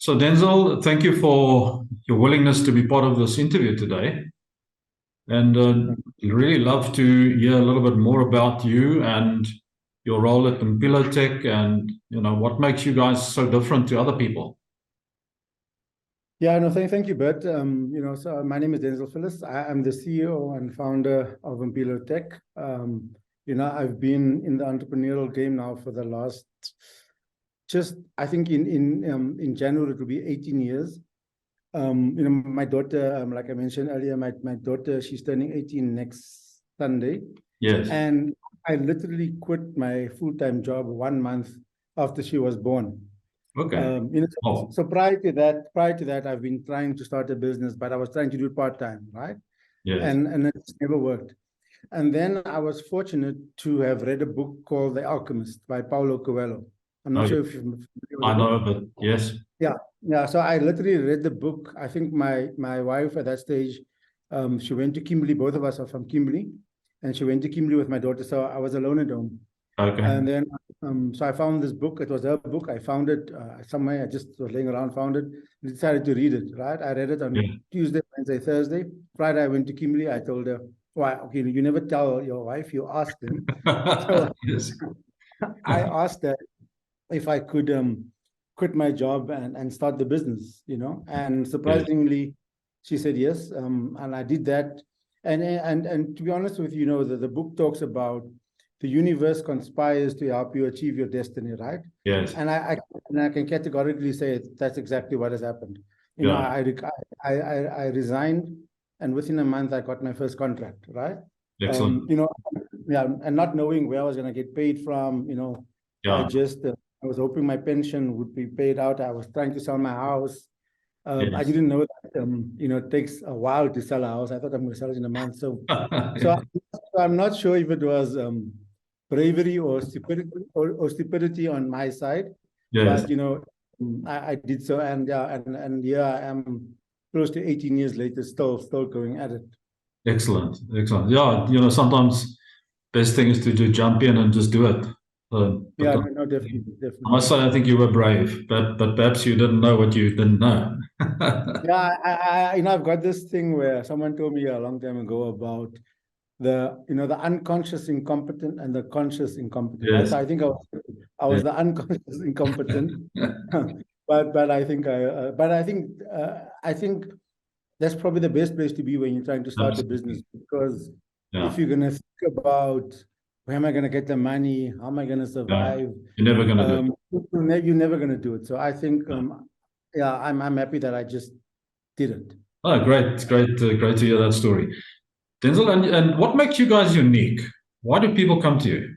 So, Denzel, thank you for your willingness to be part of this interview today. And really love to hear a little bit more about you and your role at Mpilo Tech and, what makes you guys so different to other people. Yeah, no, thank you, Bert. So my name is Denzil Fillis. I'm the CEO and founder of Mpilo Tech. I've been in the entrepreneurial game now for the last, I think in January it will be 18 years. My daughter, like I mentioned earlier, my daughter, she's turning 18 next Sunday. Yes. And I literally quit my full-time job 1 month after she was born. Okay. So prior to that, I've been trying to start a business, but I was trying to do it part-time, right? Yes. And it's never worked. And then I was fortunate to have read a book called The Alchemist by Paulo Coelho. I'm not sure if you're familiar with I know, but yes. Yeah. So I literally read the book. I think my wife at that stage, she went to Kimberley. Both of us are from Kimberley, and she went to Kimberley with my daughter. So I was alone at home. Okay. And then, so I found this book. It was her book. I found it somewhere. I just was laying around, found it, and decided to read it. Right. I read it on Tuesday, Wednesday, Thursday. Friday, I went to Kimberley. I told her, "Why? Okay, you never tell your wife. You ask them." So Yes. I asked her if I could quit my job and start the business. And surprisingly, she said yes. And I did that. And to be honest with you, the book talks about the universe conspires to help you achieve your destiny, right? Yes. And I can categorically say that's exactly what has happened. I resigned, and within a month I got my first contract, right? Excellent. And not knowing where I was going to get paid from, I was hoping my pension would be paid out. I was trying to sell my house. I didn't know that, it takes a while to sell a house. I thought I'm going to sell it in a month. So I'm not sure if it was bravery or stupidity on my side. Yes. But, I did so. And here I am close to 18 years later, still going at it. Excellent. Yeah, sometimes best thing is to jump in and just do it. Definitely. I must say, I think you were brave, but perhaps you didn't know what you didn't know. I've got this thing where someone told me a long time ago about the unconscious incompetent and the conscious incompetent. Yes. Right? So I think I was the unconscious incompetent, but I think that's probably the best place to be when you're trying to start a business, because if you're going to think about where am I going to get the money, how am I going to survive, you're never going to do it. You're never going to do it. So I think, I'm happy that I just did it. Oh, great! It's great to hear that story, Denzil. And what makes you guys unique? Why do people come to you?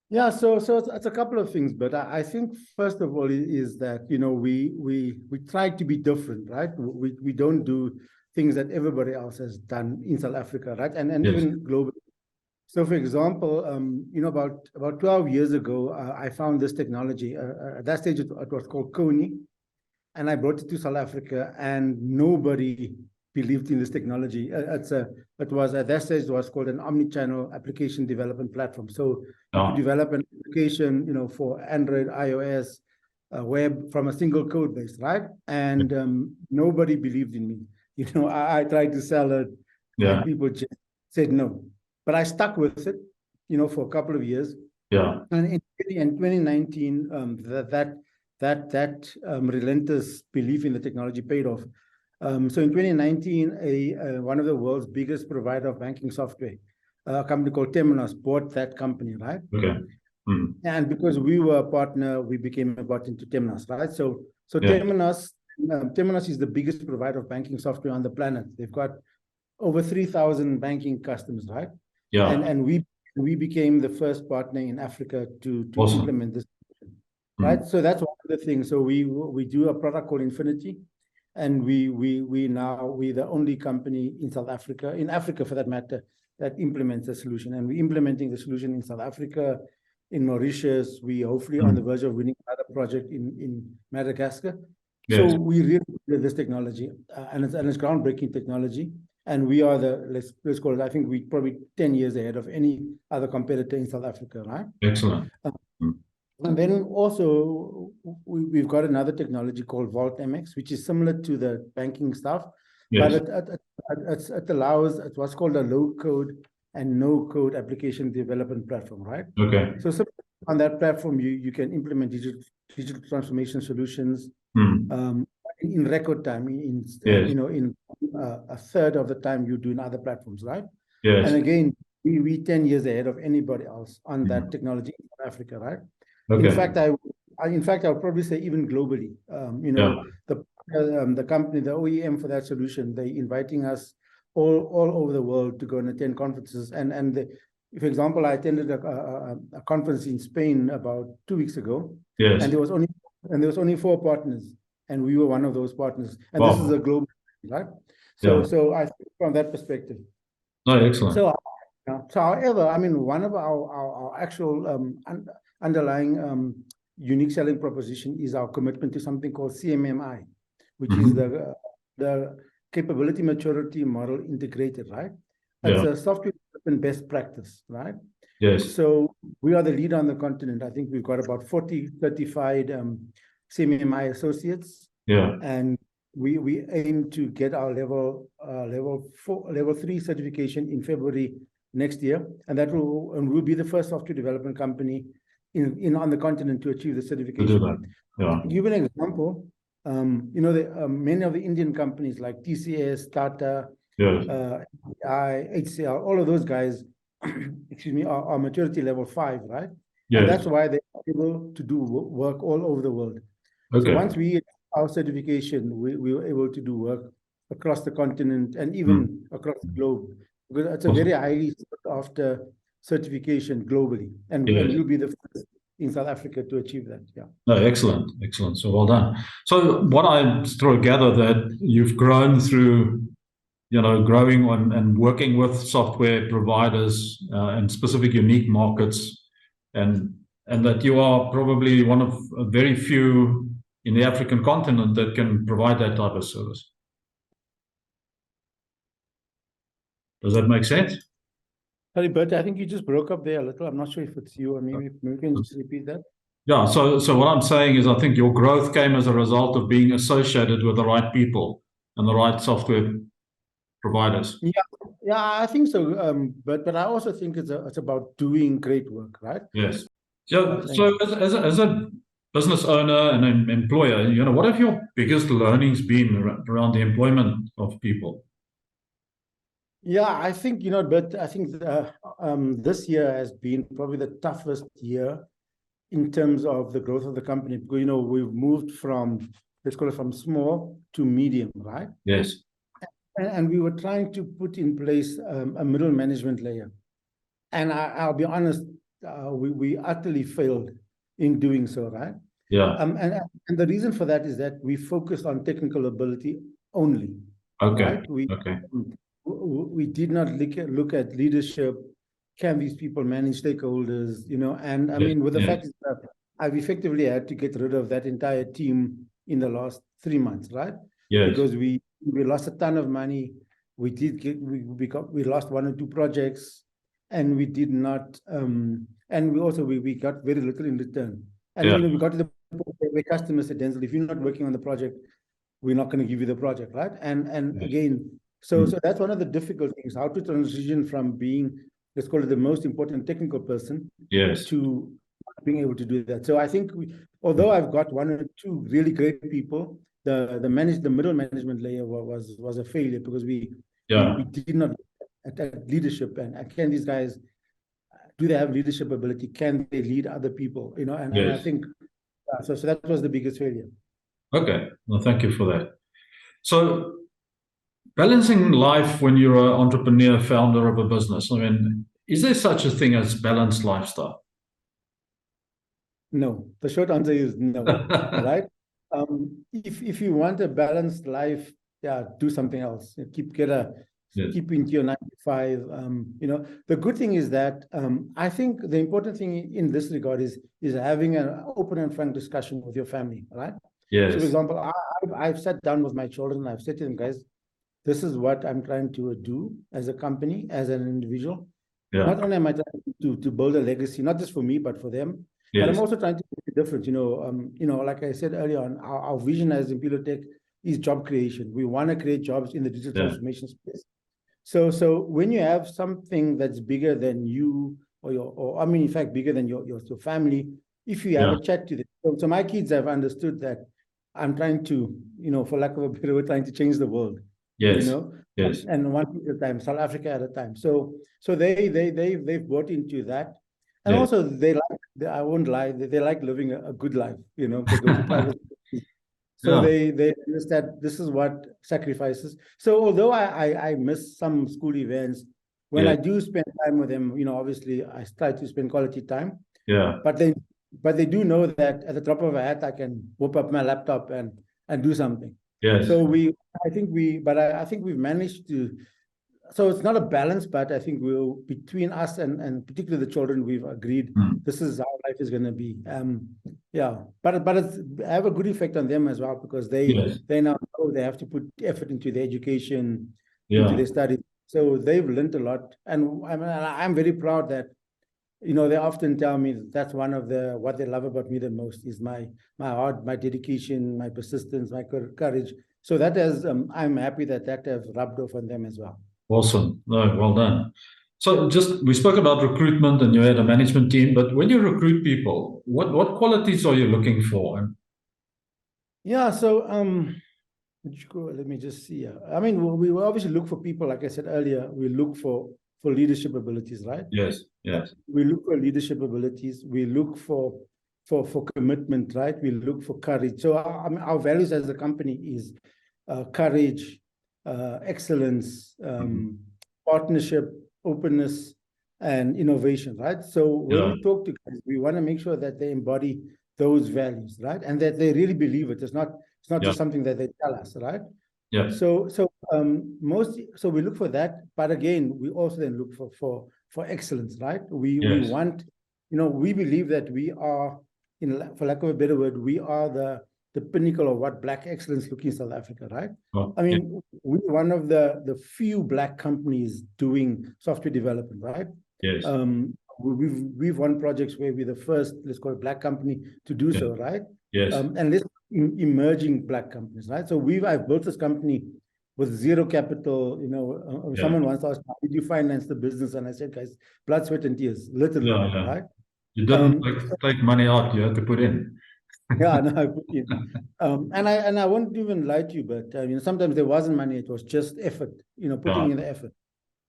Yeah, so it's a couple of things, but I think first of all is that we try to be different, right? We don't do things that everybody else has done in South Africa, right? And even globally. So, for example, about 12 years ago, I found this technology. At that stage, it was called Kony, and I brought it to South Africa, and nobody believed in this technology. It was at that stage, it was called an omni-channel application development platform. So you could develop an application, for Android, iOS, web from a single code base, right? And nobody believed in me. I tried to sell it, and people just said no. But I stuck with it, for a couple of years. Yeah. And in 2019, that relentless belief in the technology paid off. So in 2019, one of the world's biggest provider of banking software, a company called Temenos, bought that company, right? Okay. And because we were a partner, we became a partner to Temenos, right? So Temenos is the biggest provider of banking software on the planet. They've got over 3,000 banking customers, right? Yeah. And we became the first partner in Africa to implement this, right? So that's one of the things. So we do a product called Infinity, and we're the only company in South Africa, in Africa for that matter, that implements the solution. And we're implementing the solution in South Africa, in Mauritius. We hopefully on the verge of winning another project in Madagascar. Yes. So we really love this technology, and it's groundbreaking technology. And we are let's call it, I think we're probably 10 years ahead of any other competitor in South Africa, right? Excellent. And then also we've got another technology called Vault MX, which is similar to the banking stuff, but Yes. it allows what's called a low code and no code application development platform, right? Okay. So on that platform, you can implement digital transformation solutions in record time, Yes. in a third of the time you do in other platforms, right? Yes. And again, we 10 years ahead of anybody else on that Mm. technology in Africa, right? In Okay. fact, I'll probably say even globally, Yeah. the company, the OEM for that solution, they're inviting us all over the world to go and attend conferences. For example, I attended a conference in Spain about 2 weeks ago, Yes. and there was only 4 partners, and we were one of those partners. And Wow. this is a global, right? Yeah. So I think from that perspective. No, excellent. So, however, I mean, one of our actual underlying unique selling proposition is our commitment to something called CMMI, which is the capability maturity model integrated, right? It's Yeah. a software development best practice, right? Yes. So we are the leader on the continent. I think we've got about 40 certified CMMI associates. Yeah. And we aim to get our level 3 certification in February next year, and we'll be the first software development company on the continent to achieve the certification. To do that. Yeah. To give an example, many of the Indian companies like TCS, Tata, Yes. HCL, all of those guys, excuse me, are maturity level 5, right? Yes. And that's why they're able to do work all over the world. Okay. So once we our certification, we were able to do work across the continent and even across the globe, because it's a very highly sought after certification globally, and we'll be the first in South Africa to achieve that. Yeah. No, excellent, excellent. So well done. So what I sort of gather that you've grown through, growing on and working with software providers in specific unique markets, and that you are probably one of very few in the African continent that can provide that type of service. Does that make sense? Sorry, Bert, I think you just broke up there a little. I'm not sure if it's you, or maybe you can just repeat that. Yeah, so what I'm saying is I think your growth came as a result of being associated with the right people and the right software providers. Yeah, I think so. But I also think it's about doing great work, right? Yes. So as a business owner and an employer, what have your biggest learnings been around the employment of people? Yeah, I think, but I think this year has been probably the toughest year in terms of the growth of the company, because, we've moved from, let's call it, from small to medium, right? Yes. And we were trying to put in place a middle management layer. And I'll be honest, we utterly failed in doing so, right? Yeah. And the reason for that is that we focused on technical ability only. Okay. Right? We did not look at leadership. Can these people manage stakeholders? And I mean, with the fact that I've effectively had to get rid of that entire team in the last 3 months, right? Yes. Because we lost a ton of money. We lost 1 or 2 projects, and we did not. And we got very little in return. And we got to the point where customers said, Denzil, if you're not working on the project, we're not going to give you the project, right? And again, so that's one of the difficult things: how to transition from being, let's call it, the most important technical person, to being able to do that. So I think although I've got 1 or 2 really great people, the middle management layer was a failure, because we did not at leadership, and can these guys, do they have leadership ability? Can they lead other people? And I think so that was the biggest failure. Okay. Well, thank you for that. So balancing life when you're an entrepreneur, founder of a business, I mean, is there such a thing as balanced lifestyle? No. The short answer is no. Right? If you want a balanced life, do something else. Keep into your 9 to 5. The good thing is that I think the important thing in this regard is having an open and frank discussion with your family, right? Yes. So, for example, I've sat down with my children and I've said to them, guys, this is what I'm trying to do as a company, as an individual. Not only am I trying to build a legacy, not just for me, but for them. but I'm Yes. also trying to make a difference. Like I said earlier on, our vision as Mpilo Tech is job creation. We want to create jobs in the digital transformation space. So when you have something that's bigger than you in fact, bigger than your family, if you have a chat to them. So my kids have understood that I'm trying to, for lack of a better word, trying to change the world. Yes. Yes. And one piece at a time, South Africa at a time. So they've bought into that. And Yes. also I won't lie, they like living a good life. They go to private. So they understand this is what sacrifices. So although I miss some school events, when I do spend time with them, obviously I try to spend quality time. Yeah. But they do know that at the drop of a hat I can whip up my laptop and do something. Yes. So I think we've managed to. So it's not a balance, but I think between us and particularly the children, we've agreed this is how life is going to be. But it's have a good effect on them as well, because they now know they have to put effort into their education, into their studies. So they've learned a lot, and I'm very proud that they often tell me that's one of what they love about me the most is my heart, my dedication, my persistence, my courage. So that I'm happy that has rubbed off on them as well. Awesome. No, well done. So we spoke about recruitment and you had a management team, but when you recruit people, what qualities are you looking for? Yeah, so let me just see. I mean, we obviously look for people, like I said earlier, we look for leadership abilities, right? Yes, yes. We look for leadership abilities, we look for commitment, right? We look for courage. So our values as a company is courage, excellence, partnership, openness, and innovation, right? So when we talk to guys, we want to make sure that they embody those values, right? And that they really believe it. It's not just something that they tell us, right? Yeah. So we look for that, but again, we also then look for excellence, right? We want, we believe that we are, for lack of a better word, we are the pinnacle of what Black excellence looks in South Africa, right? I mean, we're one of the few Black companies doing software development, right? Yes. We've won projects where we're the first, let's call it, Black company to do so, right? Yes. And let's emerging Black companies, right? So I've built this company with zero capital. Someone once asked, how did you finance the business? And I said, guys, blood, sweat, and tears, literally, right? You didn't take money out, you had to put in. Yeah, no, I put in. And I won't even lie to you, but sometimes there wasn't money, it was just effort, putting in the effort.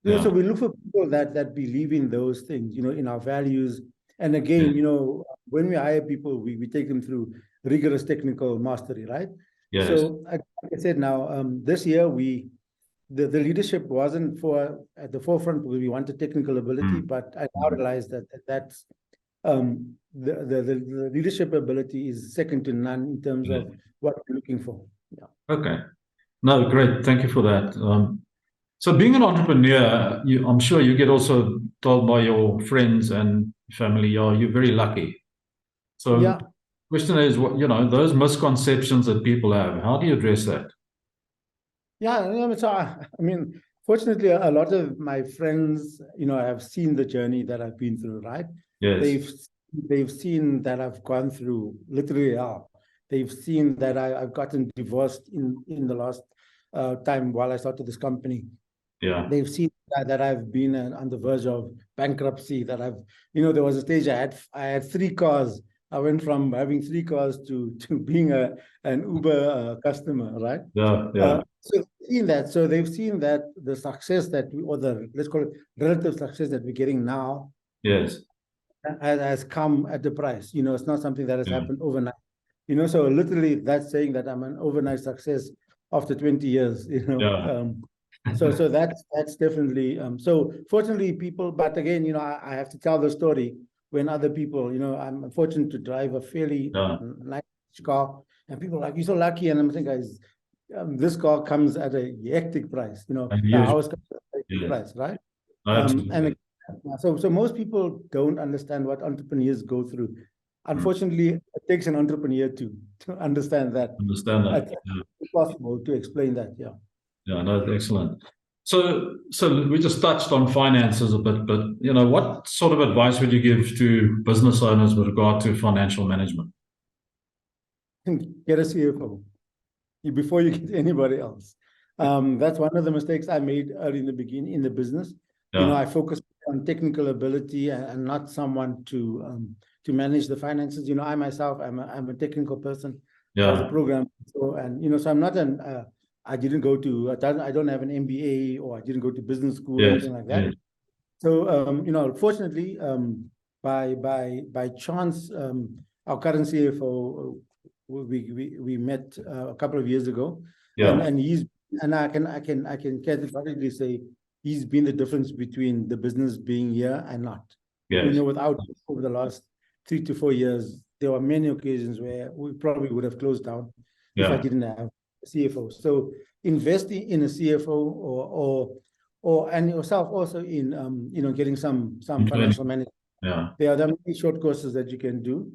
So we look for people that believe in those things, in our values. And again, when we hire people, we take them through rigorous technical mastery, right? Yes. So like I said now, this year the leadership wasn't at the forefront because we wanted technical ability, but I now realize that's the leadership ability is second to none in terms of what we're looking for. Yeah. Okay. No, great. Thank you for that. So being an entrepreneur, I'm sure you get also told by your friends and family, you're very lucky. So the question is, those misconceptions that people have, how do you address that? Yeah, so I mean, fortunately, a lot of my friends, have seen the journey that I've been through, right? Yes. They've seen that I've gone through literally hell. They've seen that I've gotten divorced in the last time while I started this company. Yeah. They've seen that I've been on the verge of bankruptcy, that there was a stage I had 3 cars. I went from having 3 cars to being an Uber customer, right? Yeah. So they've seen that the success let's call it relative success that we're getting now. Yes. Has come at the price. It's not something that has happened overnight. So literally that's saying that I'm an overnight success after 20 years. So that's definitely so fortunately people, but again, I have to tell the story when other people, I'm fortunate to drive a fairly nice car, and people are like, you're so lucky, and I'm thinking, guys, this car comes at a hectic price, the house comes at a hectic price, right? And so most people don't understand what entrepreneurs go through. Unfortunately, it takes an entrepreneur to understand that. It's possible to explain that. Yeah, no, excellent. So we just touched on finances a bit, but what sort of advice would you give to business owners with regard to financial management? Get a CFO before you get anybody else. That's one of the mistakes I made early in the beginning in the business. Yeah. I focused on technical ability and not someone to manage the finances. I myself, I'm a technical person. I was a Yeah. programmer, so I'm not I didn't go to I don't have an MBA, or I didn't go to business school or Yes. anything like that. Yes. So fortunately, by chance, our current CFO, we met a couple of years ago, Yeah. and I can categorically say he's been the difference between the business being here and not. Yes. Without, over the last 3 to 4 years, there were many occasions where we probably would have closed down if I Yeah. didn't have a CFO. So investing in a CFO and yourself also in getting some financial management. Yeah. There are many short courses that you can do.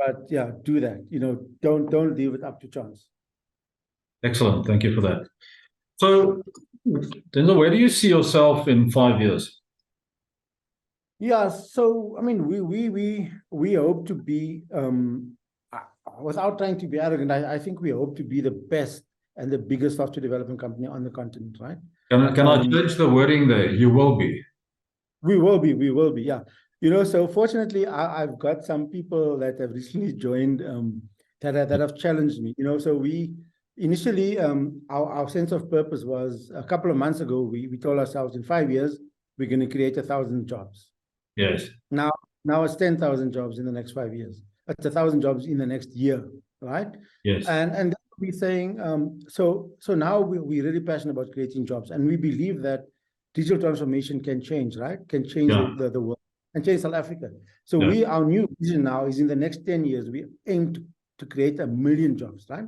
But yeah, do that. Don't leave it up to chance. Excellent. Thank you for that. So, Denzil, where do you see yourself in 5 years? Yeah, so I mean, we hope to be, without trying to be arrogant, I think we hope to be the best and the biggest software development company on the continent, right? Can I change the wording there? You will be. We will be, yeah. So fortunately, I've got some people that have recently joined that have challenged me. So we initially, our sense of purpose was a couple of months ago, we told ourselves in 5 years, we're going to create 1,000 jobs. Yes. Now it's 10,000 jobs in the next 5 years. It's 1,000 jobs in the next year, right? Yes. And we're saying, so now we're really passionate about creating jobs, and we believe that digital transformation can change, right? Can change the world and change South Africa. So our new vision now is in the next 10 years, we aim to create 1 million jobs, right?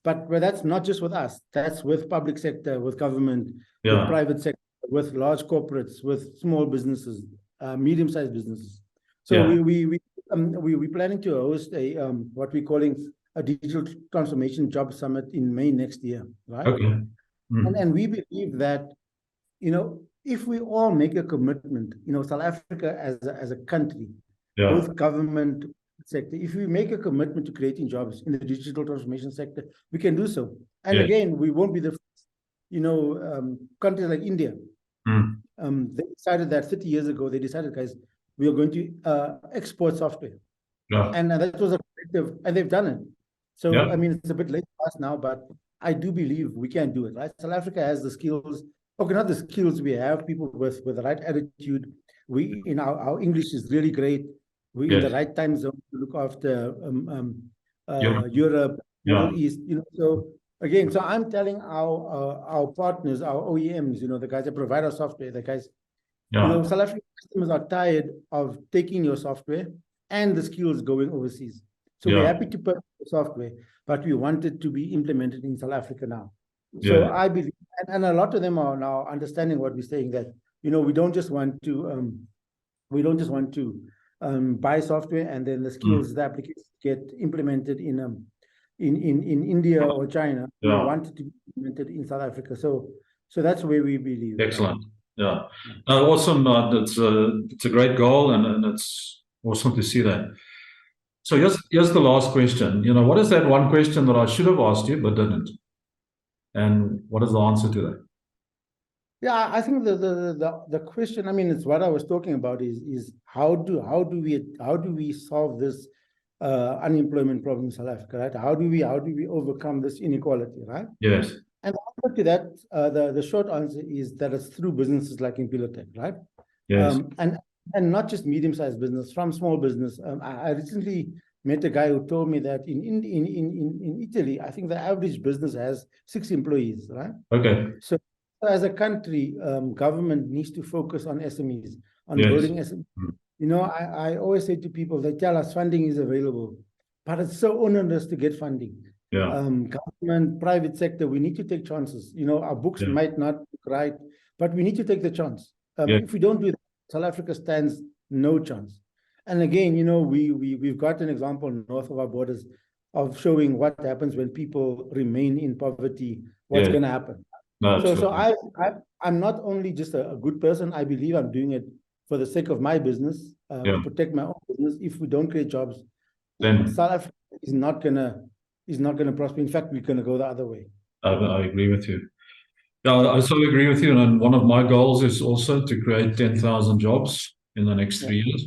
But that's not just with us. That's with public sector, with government, with private sector, with large corporates, with small businesses, medium-sized businesses. So we're planning to host a what we're calling a digital transformation job summit in May next year, right? Okay. And we believe that if we all make a commitment, South Africa as a country, both government sector, if we make a commitment to creating jobs in the digital transformation sector, we can do so. And again, we won't be the first. Countries like India, they decided that 30 years ago, guys, we are going to export software. And that was a collective, and they've done it. So, I mean, it's a bit late for us now, but I do believe we can do it, right? South Africa has the skills. Okay, not the skills, we have people with the right attitude. Our English is really great. We're in the right time zone to look after Europe, Middle East. So again, so I'm telling our partners, our OEMs, the guys that provide our software, the guys, South African customers are tired of taking your software and the skills going overseas. So we're happy to put the software, but we want it to be implemented in South Africa now. So I believe, and a lot of them are now understanding what we're saying, that we don't just want to buy software and then the skills, the applications get implemented in India or China. We want it to be implemented in South Africa. So that's where we believe. Excellent. Awesome. It's a great goal, and it's awesome to see that. So here's the last question. What is that one question that I should have asked you but didn't? And what is the answer to that? Yeah, I think the question, I mean, it's what I was talking about is how do we solve this unemployment problem in South Africa, right? How do we overcome this inequality, right? Yes. And the answer to that, the short answer is that it's through businesses like Mpilo Tech, right? Yes. And not just medium-sized business, from small business. I recently met a guy who told me that in Italy, I think the average business has 6 employees, right? Okay. So as a country, government needs to focus on SMEs, on building SMEs. I always say to people, they tell us funding is available, but it's so onerous to get funding. Government, private sector, we need to take chances. Our books might not look right, but we need to take the chance. If we don't do that, South Africa stands no chance. And again, we've got an example north of our borders of showing what happens when people remain in poverty, what's going to happen. No, So absolutely. I'm not only just a good person. I believe I'm doing it for the sake of my business, Yeah. to protect my own business. If we don't create jobs, Then South Africa is not gonna prosper. In fact, we're gonna go the other way. I agree with you. Yeah, I so agree with you. And one of my goals is also to create 10,000 jobs in the next Yeah. 3 years.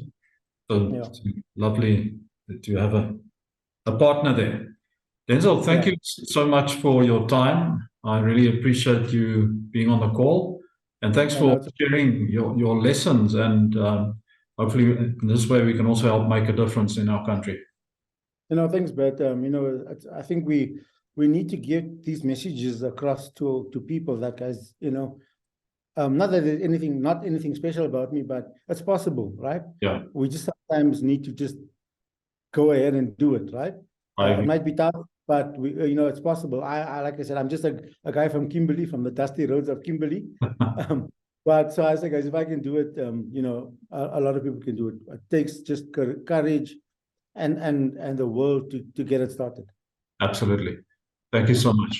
So Yeah. it's lovely to have a partner there. Denzil, thank Yeah. you so much for your time. I really appreciate you being on the call. And thanks And for also, sharing your lessons. And hopefully, in this way, we can also help make a difference in our country. thanks, but I think we need to get these messages across to people that, guys, not that there's not anything special about me, but it's possible, right? Yeah, We just sometimes need to just go ahead and do it, right? I It agree. might be tough, but it's possible. I like I said, I'm just a guy from Kimberley, from the dusty roads of Kimberley. But so I say, guys, if I can do it, a lot of people can do it. It takes just courage and the will to get it started. Absolutely. Thank you so much.